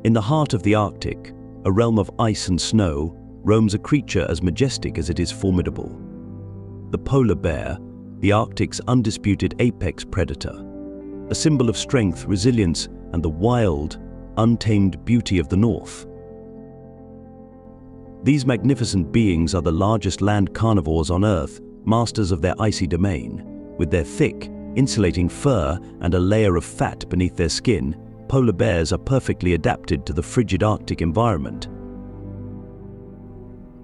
In the heart of the Arctic, a realm of ice and snow, roams a creature as majestic as it is formidable. The polar bear, the Arctic's undisputed apex predator, a symbol of strength, resilience, and the wild, untamed beauty of the North. These magnificent beings are the largest land carnivores on Earth, masters of their icy domain. With their thick, insulating fur and a layer of fat beneath their skin, polar bears are perfectly adapted to the frigid Arctic environment.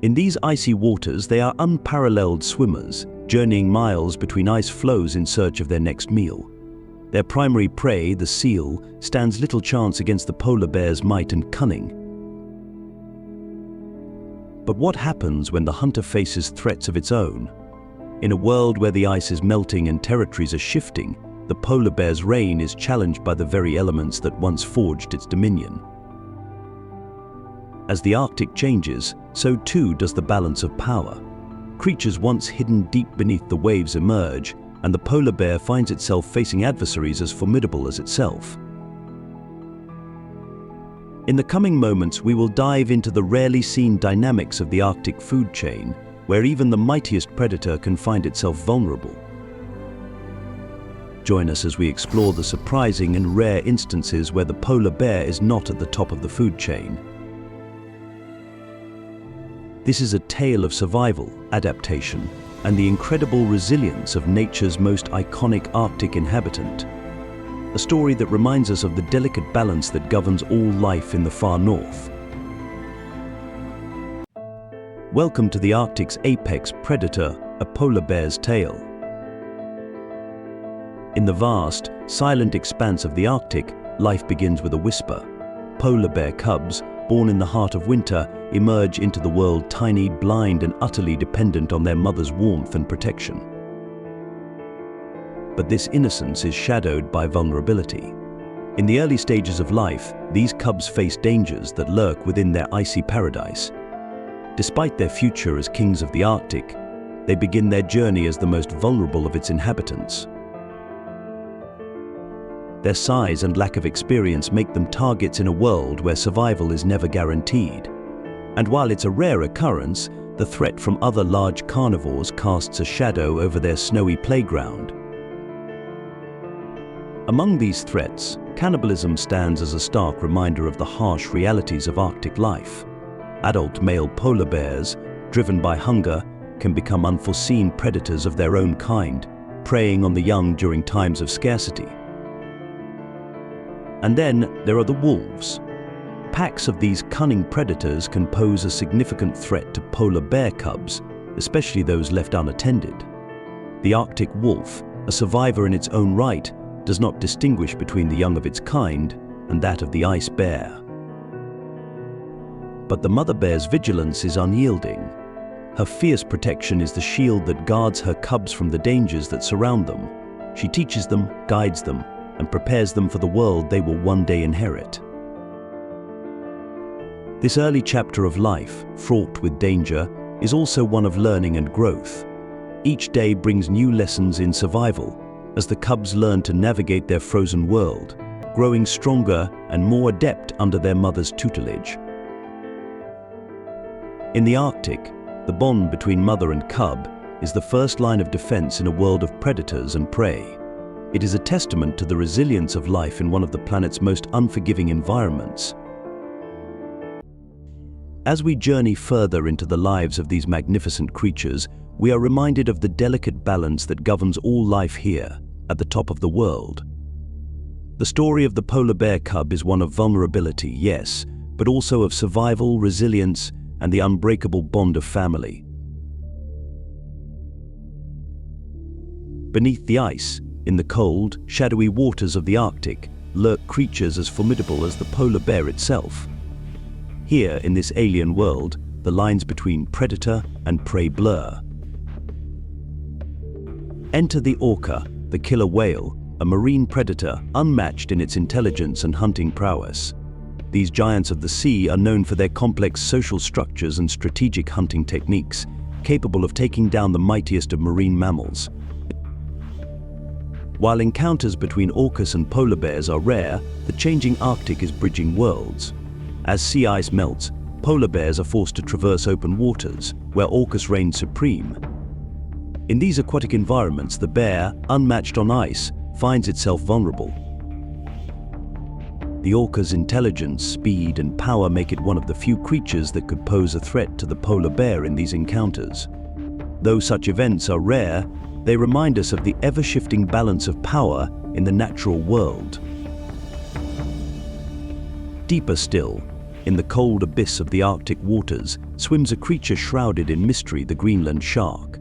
In these icy waters, they are unparalleled swimmers, journeying miles between ice floes in search of their next meal. Their primary prey, the seal, stands little chance against the polar bear's might and cunning. But what happens when the hunter faces threats of its own? In a world where the ice is melting and territories are shifting, the polar bear's reign is challenged by the very elements that once forged its dominion. As the Arctic changes, so too does the balance of power. Creatures once hidden deep beneath the waves emerge, and the polar bear finds itself facing adversaries as formidable as itself. In the coming moments, we will dive into the rarely seen dynamics of the Arctic food chain, where even the mightiest predator can find itself vulnerable. Join us as we explore the surprising and rare instances where the polar bear is not at the top of the food chain. This is a tale of survival, adaptation, and the incredible resilience of nature's most iconic Arctic inhabitant. A story that reminds us of the delicate balance that governs all life in the far north. Welcome to the Arctic's apex predator, a polar bear's tale. In the vast, silent expanse of the Arctic, life begins with a whisper. Polar bear cubs, born in the heart of winter, emerge into the world tiny, blind, and utterly dependent on their mother's warmth and protection. But this innocence is shadowed by vulnerability. In the early stages of life, these cubs face dangers that lurk within their icy paradise. Despite their future as kings of the Arctic, they begin their journey as the most vulnerable of its inhabitants. Their size and lack of experience make them targets in a world where survival is never guaranteed. And while it's a rare occurrence, the threat from other large carnivores casts a shadow over their snowy playground. Among these threats, cannibalism stands as a stark reminder of the harsh realities of Arctic life. Adult male polar bears, driven by hunger, can become unforeseen predators of their own kind, preying on the young during times of scarcity. And then there are the wolves. Packs of these cunning predators can pose a significant threat to polar bear cubs, especially those left unattended. The Arctic wolf, a survivor in its own right, does not distinguish between the young of its kind and that of the ice bear. But the mother bear's vigilance is unyielding. Her fierce protection is the shield that guards her cubs from the dangers that surround them. She teaches them, guides them, and prepares them for the world they will one day inherit. This early chapter of life, fraught with danger, is also one of learning and growth. Each day brings new lessons in survival, as the cubs learn to navigate their frozen world, growing stronger and more adept under their mother's tutelage. In the Arctic, the bond between mother and cub is the first line of defense in a world of predators and prey. It is a testament to the resilience of life in one of the planet's most unforgiving environments. As we journey further into the lives of these magnificent creatures, we are reminded of the delicate balance that governs all life here, at the top of the world. The story of the polar bear cub is one of vulnerability, yes, but also of survival, resilience, and the unbreakable bond of family. Beneath the ice, in the cold, shadowy waters of the Arctic, lurk creatures as formidable as the polar bear itself. Here, in this alien world, the lines between predator and prey blur. Enter the orca, the killer whale, a marine predator unmatched in its intelligence and hunting prowess. These giants of the sea are known for their complex social structures and strategic hunting techniques, capable of taking down the mightiest of marine mammals. While encounters between orcas and polar bears are rare, the changing Arctic is bridging worlds. As sea ice melts, polar bears are forced to traverse open waters, where orcas reign supreme. In these aquatic environments, the bear, unmatched on ice, finds itself vulnerable. The orca's intelligence, speed, and power make it one of the few creatures that could pose a threat to the polar bear in these encounters. Though such events are rare, they remind us of the ever-shifting balance of power in the natural world. Deeper still, in the cold abyss of the Arctic waters, swims a creature shrouded in mystery, the Greenland shark.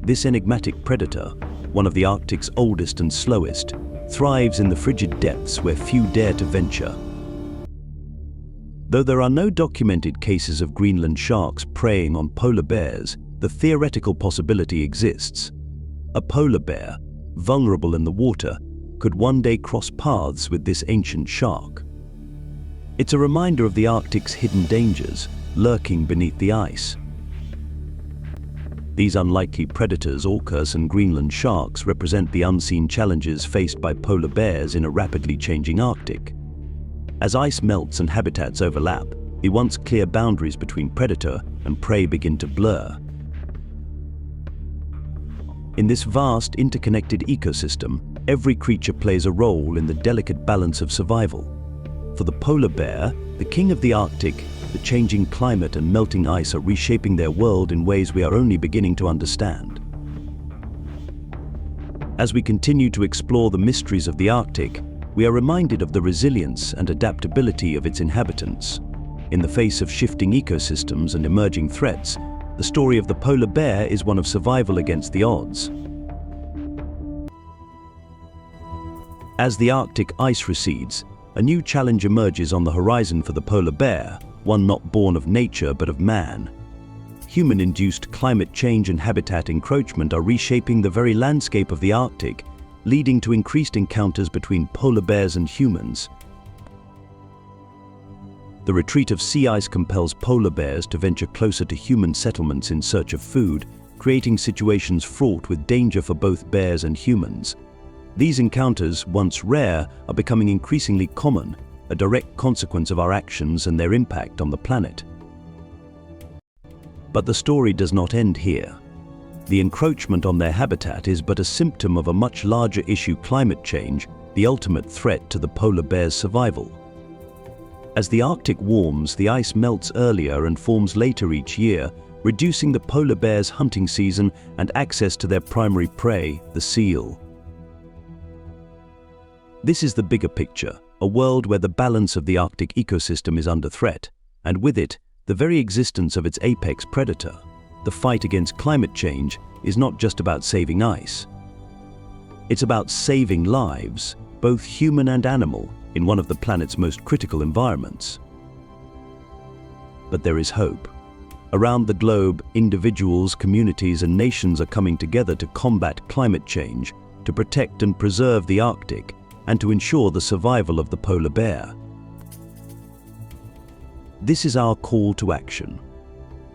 This enigmatic predator, one of the Arctic's oldest and slowest, thrives in the frigid depths where few dare to venture. Though there are no documented cases of Greenland sharks preying on polar bears, the theoretical possibility exists. A polar bear, vulnerable in the water, could one day cross paths with this ancient shark. It's a reminder of the Arctic's hidden dangers, lurking beneath the ice. These unlikely predators, orcas and Greenland sharks, represent the unseen challenges faced by polar bears in a rapidly changing Arctic. As ice melts and habitats overlap, the once clear boundaries between predator and prey begin to blur. In this vast, interconnected ecosystem, every creature plays a role in the delicate balance of survival. For the polar bear, the king of the Arctic, the changing climate and melting ice are reshaping their world in ways we are only beginning to understand. As we continue to explore the mysteries of the Arctic, we are reminded of the resilience and adaptability of its inhabitants. In the face of shifting ecosystems and emerging threats, the story of the polar bear is one of survival against the odds. As the Arctic ice recedes, a new challenge emerges on the horizon for the polar bear, one not born of nature but of man. Human-induced climate change and habitat encroachment are reshaping the very landscape of the Arctic, leading to increased encounters between polar bears and humans. The retreat of sea ice compels polar bears to venture closer to human settlements in search of food, creating situations fraught with danger for both bears and humans. These encounters, once rare, are becoming increasingly common, a direct consequence of our actions and their impact on the planet. But the story does not end here. The encroachment on their habitat is but a symptom of a much larger issue: climate change, the ultimate threat to the polar bear's survival. As the Arctic warms, the ice melts earlier and forms later each year, reducing the polar bear's hunting season and access to their primary prey, the seal. This is the bigger picture, a world where the balance of the Arctic ecosystem is under threat, and with it, the very existence of its apex predator. The fight against climate change is not just about saving ice. It's about saving lives, both human and animal, in one of the planet's most critical environments. But there is hope. Around the globe, individuals, communities, and nations are coming together to combat climate change, to protect and preserve the Arctic, and to ensure the survival of the polar bear. This is our call to action.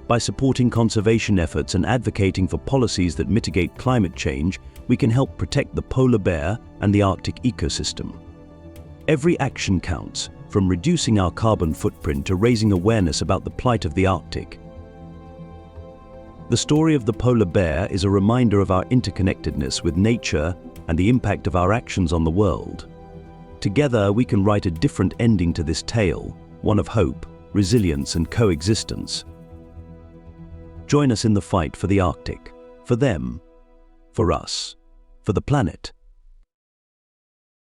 By supporting conservation efforts and advocating for policies that mitigate climate change, we can help protect the polar bear and the Arctic ecosystem. Every action counts, from reducing our carbon footprint to raising awareness about the plight of the Arctic. The story of the polar bear is a reminder of our interconnectedness with nature and the impact of our actions on the world. Together, we can write a different ending to this tale, one of hope, resilience, and coexistence. Join us in the fight for the Arctic, for them, for us, for the planet.